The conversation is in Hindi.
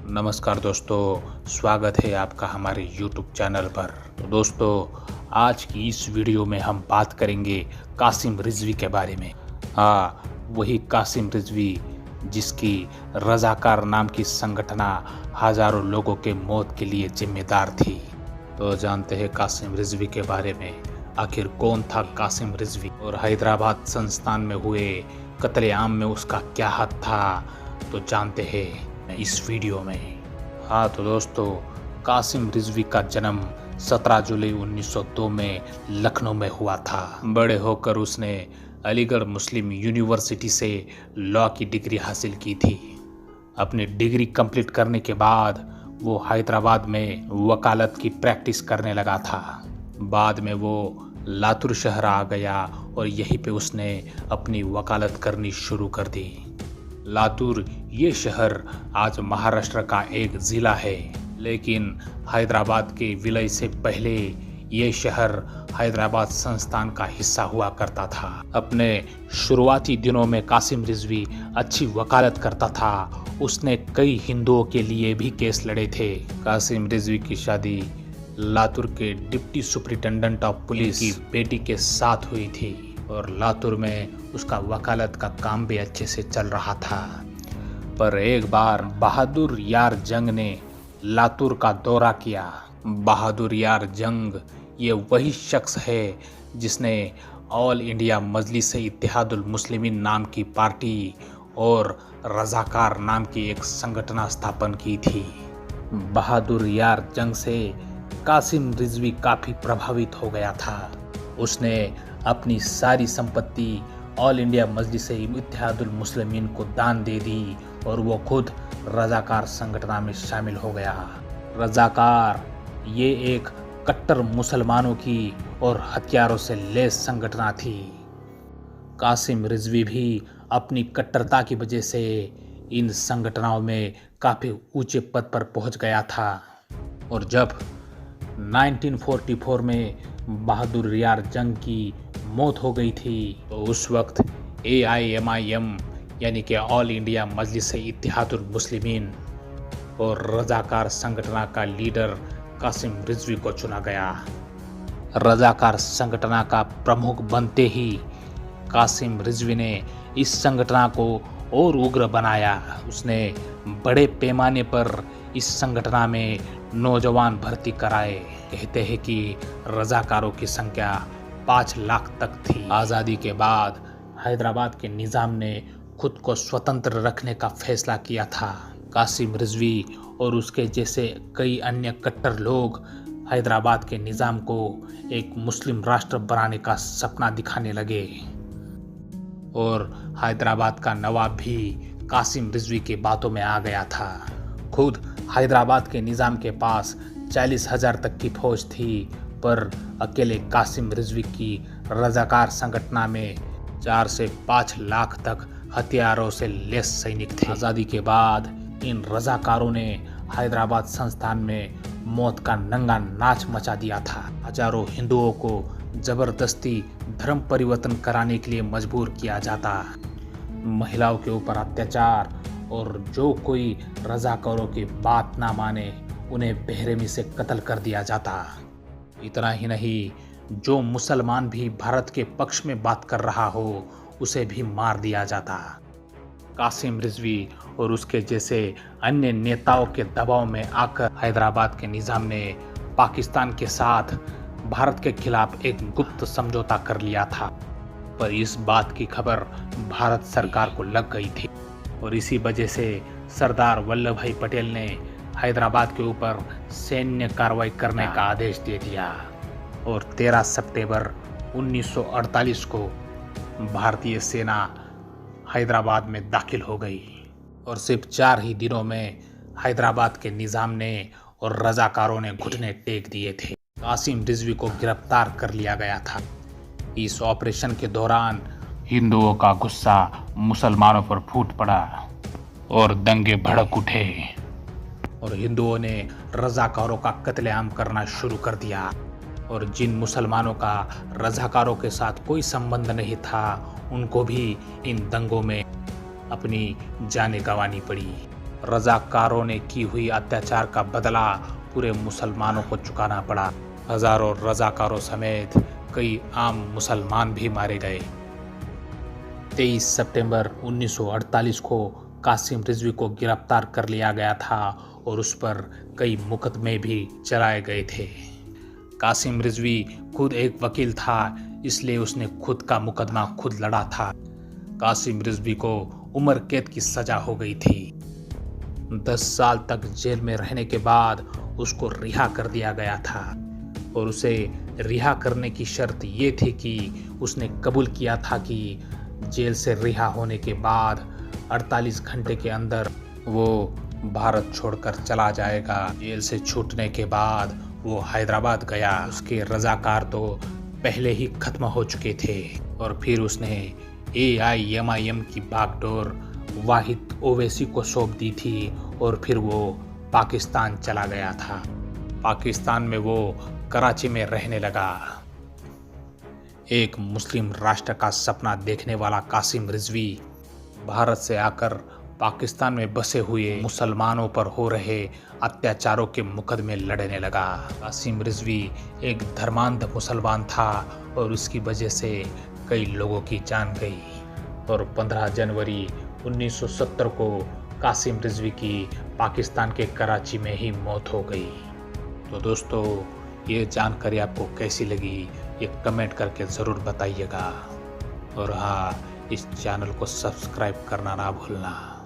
नमस्कार दोस्तों, स्वागत है आपका हमारे YouTube चैनल पर। तो दोस्तों, आज की इस वीडियो में हम बात करेंगे कासिम रिजवी के बारे में। हाँ, वही कासिम रिजवी जिसकी रज़ाकार नाम की संगठना हजारों लोगों के मौत के लिए जिम्मेदार थी। तो जानते हैं कासिम रिजवी के बारे में। आखिर कौन था कासिम रिजवी और हैदराबाद संस्थान में हुए कत्लेआम में उसका क्या हाथ था, तो जानते हैं इस वीडियो में। हाँ तो दोस्तों, कासिम रिजवी का जन्म 17 जुलाई 1902 में लखनऊ में हुआ था। बड़े होकर उसने अलीगढ़ मुस्लिम यूनिवर्सिटी से लॉ की डिग्री हासिल की थी। अपनी डिग्री कंप्लीट करने के बाद वो हैदराबाद में वकालत की प्रैक्टिस करने लगा था। बाद में वो लातूर शहर आ गया और यहीं पे उसने अपनी वकालत करनी शुरू कर दी। लातूर ये शहर आज महाराष्ट्र का एक ज़िला है, लेकिन हैदराबाद के विलय से पहले ये शहर हैदराबाद संस्थान का हिस्सा हुआ करता था। अपने शुरुआती दिनों में कासिम रिजवी अच्छी वकालत करता था। उसने कई हिंदुओं के लिए भी केस लड़े थे। कासिम रिजवी की शादी लातूर के डिप्टी सुपरिटेंडेंट ऑफ पुलिस की बेटी के साथ हुई थी और लातूर में उसका वकालत का काम भी अच्छे से चल रहा था। पर एक बार बहादुर यार जंग ने लातूर का दौरा किया। बहादुर यार जंग ये वही शख्स है जिसने ऑल इंडिया मजलिस-ए-इत्तेहादुल मुस्लिमीन नाम की पार्टी और रज़ाकार नाम की एक संगठन स्थापन की थी। बहादुर यार जंग से कासिम रिजवी काफ़ी प्रभावित हो गया था। उसने अपनी सारी संपत्ति ऑल इंडिया मजलिस-ए-इत्तेहादुल मुस्लिमीन को दान दे दी और वो खुद रज़ाकार संगठन में शामिल हो गया। रज़ाकार ये एक कट्टर मुसलमानों की और हथियारों से लैस संगठन थी। कासिम रिजवी भी अपनी कट्टरता की वजह से इन संगठनों में काफ़ी ऊंचे पद पर पहुंच गया था। और जब 1944 में बहादुर यार जंग की मौत हो गई थी तो उस वक्त AIMIM यानी कि ऑल इंडिया मजलिस-ए-इत्तेहादुल मुस्लिमीन और रज़ाकार संगठन का लीडर कासिम रिजवी को चुना गया। रज़ाकार संगठन का प्रमुख बनते ही कासिम रिजवी ने इस संगठन को और उग्र बनाया। उसने बड़े पैमाने पर इस संगठन में नौजवान भर्ती कराए। कहते हैं कि रज़ाकारों की संख्या 5 लाख तक थी। आज़ादी के बाद हैदराबाद के निज़ाम ने खुद को स्वतंत्र रखने का फैसला किया था। कासिम रिजवी और उसके जैसे कई अन्य कट्टर लोग हैदराबाद के निज़ाम को एक मुस्लिम राष्ट्र बनाने का सपना दिखाने लगे और हैदराबाद का नवाब भी कासिम रिजवी की बातों में आ गया था। खुद हैदराबाद के निज़ाम के पास 40,000 तक की फौज थी, पर अकेले कासिम रिजवी की रज़ाकार संगठन में 4 से 5 लाख तक हथियारों से लैस सैनिक थे। आज़ादी के बाद इन रज़ाकारों ने हैदराबाद संस्थान में मौत का नंगा नाच मचा दिया था। हजारों हिंदुओं को जबरदस्ती धर्म परिवर्तन कराने के लिए मजबूर किया जाता। महिलाओं के ऊपर अत्याचार और जो कोई रज़ाकारों की बात ना माने उन्हें बेरहमी से कत्ल कर दिया जाता। इतना ही नहीं, जो मुसलमान भी भारत के पक्ष में बात कर रहा हो उसे भी मार दिया जाता। कासिम रिजवी और उसके जैसे अन्य नेताओं के दबाव में आकर हैदराबाद के निज़ाम ने पाकिस्तान के साथ भारत के खिलाफ एक गुप्त समझौता कर लिया था, पर इस बात की खबर भारत सरकार को लग गई थी और इसी वजह से सरदार वल्लभ भाई पटेल ने हैदराबाद के ऊपर सैन्य कार्रवाई करने का आदेश दे दिया और 13 सितंबर 1948 को भारतीय सेना हैदराबाद में दाखिल हो गई और सिर्फ 4 ही दिनों में हैदराबाद के निज़ाम ने और रज़ाकारों ने घुटने टेक दिए थे। कासिम रिजवी को गिरफ्तार कर लिया गया था। इस ऑपरेशन के दौरान हिंदुओं का गुस्सा मुसलमानों पर फूट पड़ा और दंगे भड़क उठे और हिंदुओं ने रज़ाकारों का कत्लेआम करना शुरू कर दिया और जिन मुसलमानों का रज़ाकारों के साथ कोई संबंध नहीं था उनको भी इन दंगों में अपनी जानें गंवानी पड़ी। रजाकारों ने की हुई अत्याचार का बदला पूरे मुसलमानों को चुकाना पड़ा। हजारों रजाकारों समेत कई आम मुसलमान भी मारे गए। 23 सितंबर 1948 को कासिम रिजवी को गिरफ्तार कर लिया गया था और उस पर कई मुकदमे भी चलाए गए थे। कासिम रिजवी खुद एक वकील था, इसलिए उसने खुद का मुकदमा खुद लड़ा था। कासिम रिजवी को उम्र कैद की सजा हो गई थी। 10 साल तक जेल में रहने के बाद उसको रिहा कर दिया गया था और उसे रिहा करने की शर्त ये थी कि उसने कबूल किया था कि जेल से रिहा होने के बाद 48 घंटे के अंदर वो भारत छोड़कर चला जाएगा। जेल से छूटने के बाद वो हैदराबाद गया। उसके रजाकार तो पहले ही खत्म हो चुके थे और फिर उसने AIMIM की बागडोर वाहिद ओवैसी को सौंप दी थी और फिर वो पाकिस्तान चला गया था। पाकिस्तान में वो कराची में रहने लगा। एक मुस्लिम राष्ट्र का सपना देखने वाला कासिम रिजवी भारत से आकर पाकिस्तान में बसे हुए मुसलमानों पर हो रहे अत्याचारों के मुकदमे लड़ने लगा। कासिम रिजवी एक धर्मांध मुसलमान था और उसकी वजह से कई लोगों की जान गई और 15 जनवरी 1970 को कासिम रिजवी की पाकिस्तान के कराची में ही मौत हो गई। तो दोस्तों, ये जानकारी आपको कैसी लगी ये कमेंट करके ज़रूर बताइएगा और हाँ, इस चैनल को सब्सक्राइब करना ना भूलना।